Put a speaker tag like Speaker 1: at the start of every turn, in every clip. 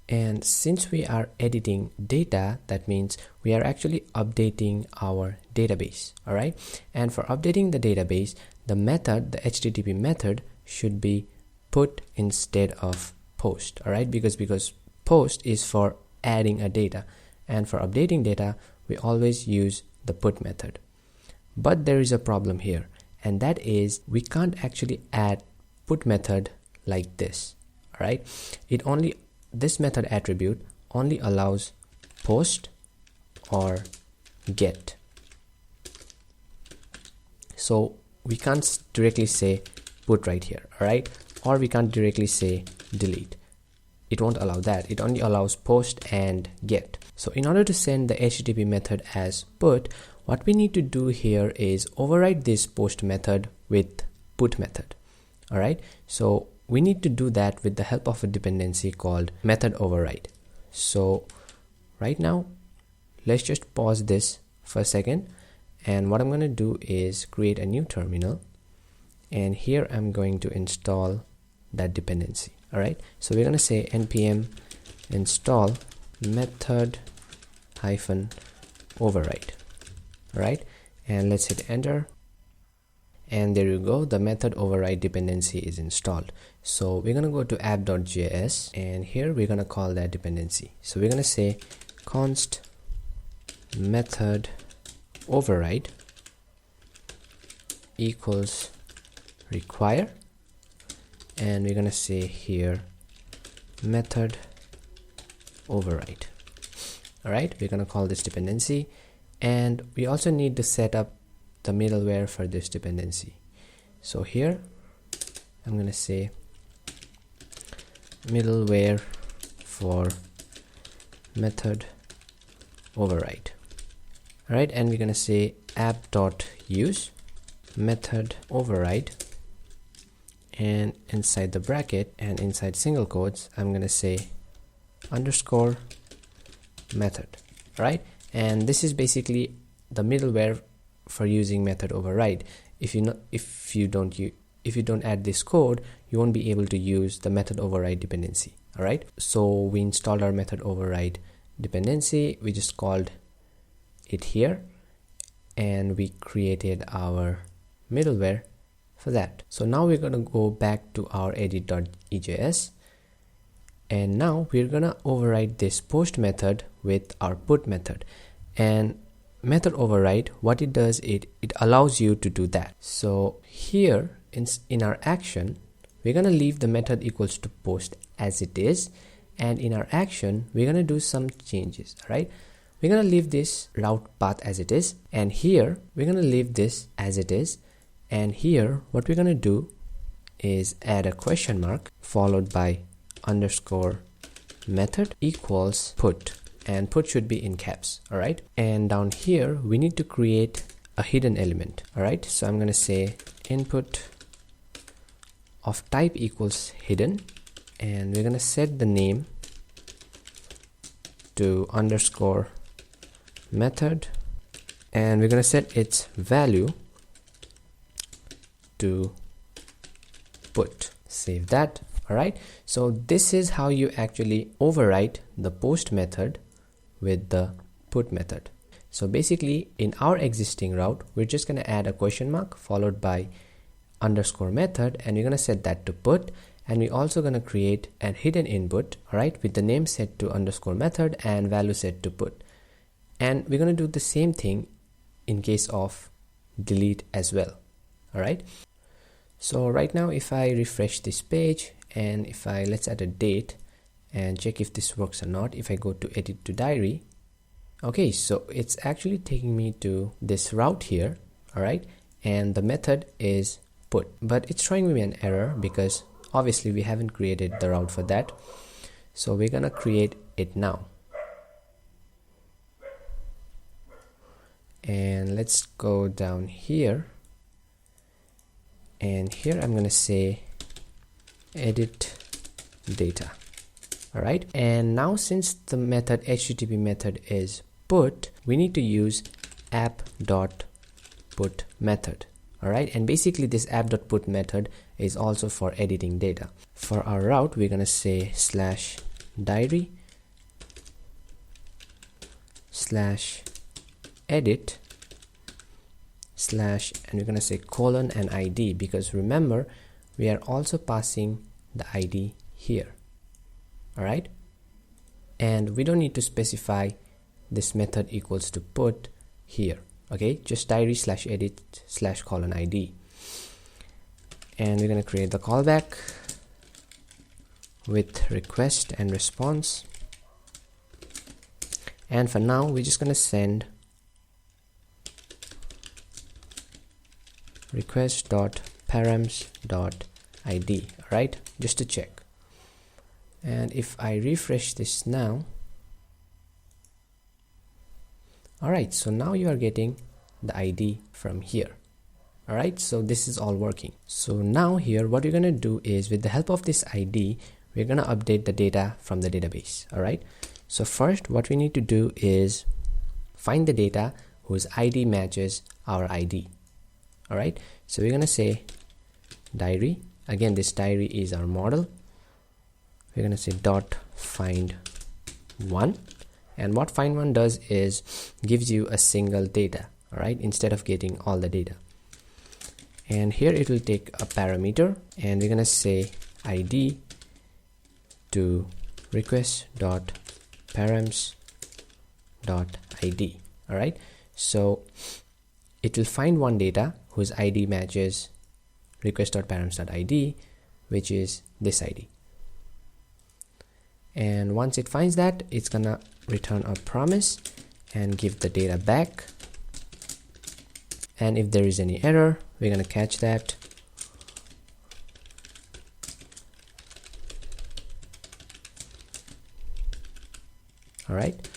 Speaker 1: And since we are editing data, that means we are actually updating our database. All right. And for updating the database, the method, the HTTP method, should be put instead of post. All right. Because post is for adding a data, and for updating data, we always use the put method. But there is a problem here, and that is we can't actually add put method like this. All right. This method attribute only allows post or get. So we can't directly say put right here, all right? Or we can't directly say delete. It won't allow that. It only allows post and get. So in order to send the HTTP method as put, what we need to do here is override this post method with put method. All right. So we need to do that with the help of a dependency called method override. So right now, let's just pause this for a second. And what I'm going to do is create a new terminal. And here I'm going to install that dependency. All right. So we're going to say npm install method -override. All right. And let's hit enter. And there you go, the method override dependency is installed. So we're going to go to app.js, and here we're going to call that dependency. So we're going to say const method override equals require, and we're going to say here method override. All right, we're going to call this dependency, and we also need to set up the middleware for this dependency. So here I'm going to say middleware for method override. All right, and we're going to say app.use method override, and inside the bracket and inside single quotes I'm going to say underscore method. All right, and this is basically the middleware for using method override. If you don't add this code, you won't be able to use the method override dependency. All right, so we installed our method override dependency, we just called it here, and we created our middleware for that. So now we're going to go back to our edit.ejs, and now we're going to override this post method with our put method. And method override, what it does, it allows you to do that. So here in our action, we're going to leave the method equals to post as it is, and in our action we're going to do some changes. All right, we're going to leave this route path as it is, and here we're going to leave this as it is, and here what we're going to do is add a question mark followed by underscore method equals put, and put should be in caps. All right, and down here we need to create a hidden element. All right, so I'm going to say input of type equals hidden, and we're going to set the name to underscore method, and we're going to set its value to put. Save that. All right, so this is how you actually override the post method with the put method. So basically in our existing route, we're just going to add a question mark followed by underscore method, and we're going to set that to put, and we're also going to create a hidden input, all right, with the name set to underscore method and value set to put. And we're going to do the same thing in case of delete as well. All right, so right now if I refresh this page, and if let's add a date and check if this works or not. If I go to edit to diary, okay, so it's actually taking me to this route here. All right, and the method is put, but it's showing me an error because obviously we haven't created the route for that. So we're gonna create it now, and let's go down here, and here I'm gonna say edit data. All right, and now since the method HTTP method is put, we need to use app.put method. All right, and basically this app.put method is also for editing data. For our route, we're gonna say diary slash edit slash, and we're going to say colon and ID, because remember we are also passing the ID here. All right, and we don't need to specify this method equals to put here. Okay, just diary slash edit slash colon ID, and we're going to create the callback with request and response. And for now we're just going to send request.params.id, right, just to check. And if I refresh this now, alright, so now you are getting the ID from here. Alright, so this is all working. So now here what we're gonna do is, with the help of this ID, we're gonna update the data from the database. Alright, so first what we need to do is find the data whose ID matches our ID. Alright, so we're gonna say diary, again this diary is our model. We're gonna say dot find one, and what find one does is gives you a single data, all right, instead of getting all the data. And here it will take a parameter, and we're gonna say ID to request dot params dot ID. All right, so it will find one data whose ID matches request.params.id, which is this ID. And once it finds that, it's gonna return a promise and give the data back. And if there is any error, we're gonna catch that. All right,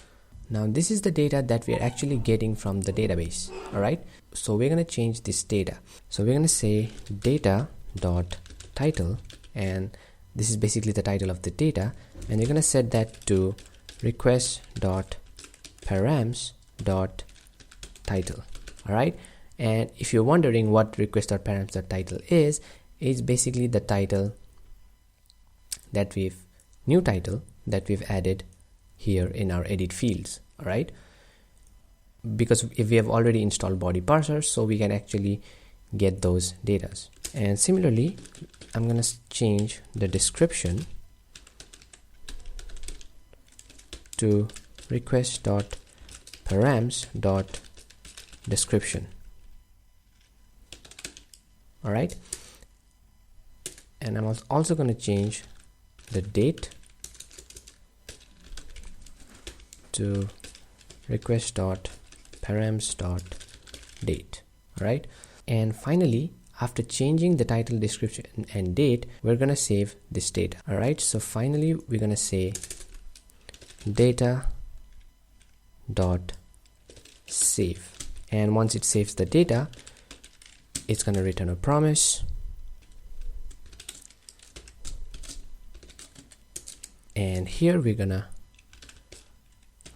Speaker 1: now this is the data that we are actually getting from the database. All right, so we're gonna change this data. So we're gonna say data dot title, and this is basically the title of the data, and we're gonna set that to request dot params dot title. All right, and if you're wondering what request dot params dot title is, it's basically the title that new title that we've added here in our edit fields. All right, because if we have already installed body parsers, so we can actually get those datas. And similarly, I'm gonna change the description to request.params.description. All right, and I'm also going to change the date to request.params.date. All right, and finally, after changing the title, description and date, we're gonna save this data. All right, so finally we're gonna say data dot save, and once it saves the data, it's gonna return a promise, and here we're gonna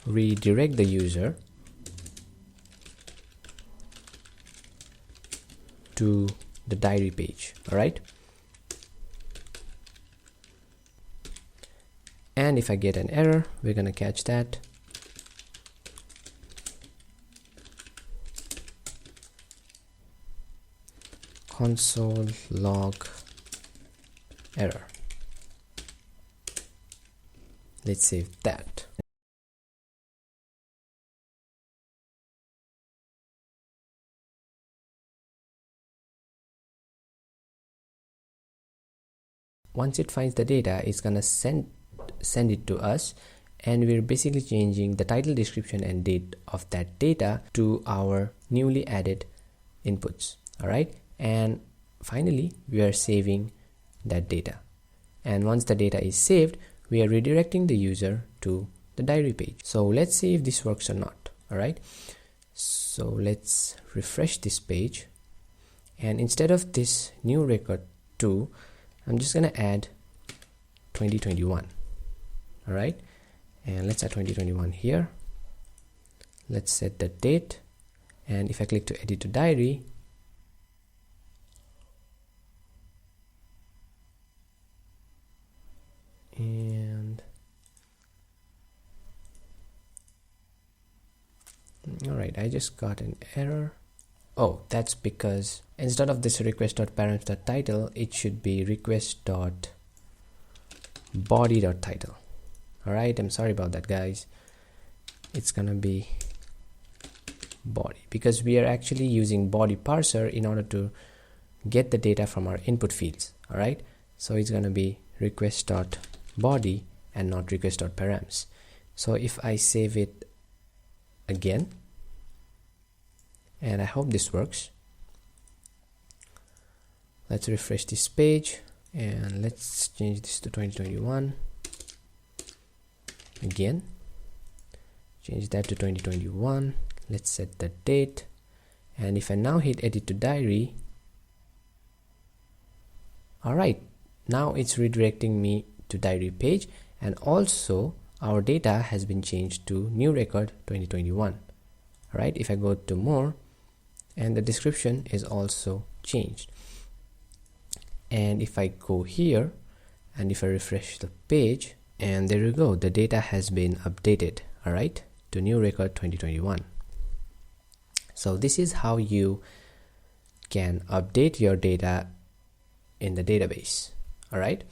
Speaker 1: redirect the user to the diary page. All right, and if I get an error, we're gonna catch that. Console log error. Let's save that. Once it finds the data, it's gonna send it to us, and we're basically changing the title, description and date of that data to our newly added inputs. All right, and finally we are saving that data, and once the data is saved, we are redirecting the user to the diary page. So let's see if this works or not. All right, so let's refresh this page, and instead of this new record 2, I'm just gonna add 2021. All right, and let's add 2021 here. Let's set the date, and if I click to edit to diary, and All right, I just got an error. Oh, that's because instead of this request.params.title, it should be request.body.title. all right, I'm sorry about that, guys. It's gonna be body because we are actually using body parser in order to get the data from our input fields. All right, so it's gonna be request.body and not request.params. So if I save it again, and I hope this works, let's refresh this page and let's change this to 2021 again, change that to 2021. Let's set the date, and if I now hit edit to diary, all right, now it's redirecting me to diary page, and also our data has been changed to new record 2021. all right, if I go to more, and the description is also changed, and if I go here and if I refresh the page, and there you go, the data has been updated, all right, to new record 2021. So this is how you can update your data in the database. All right.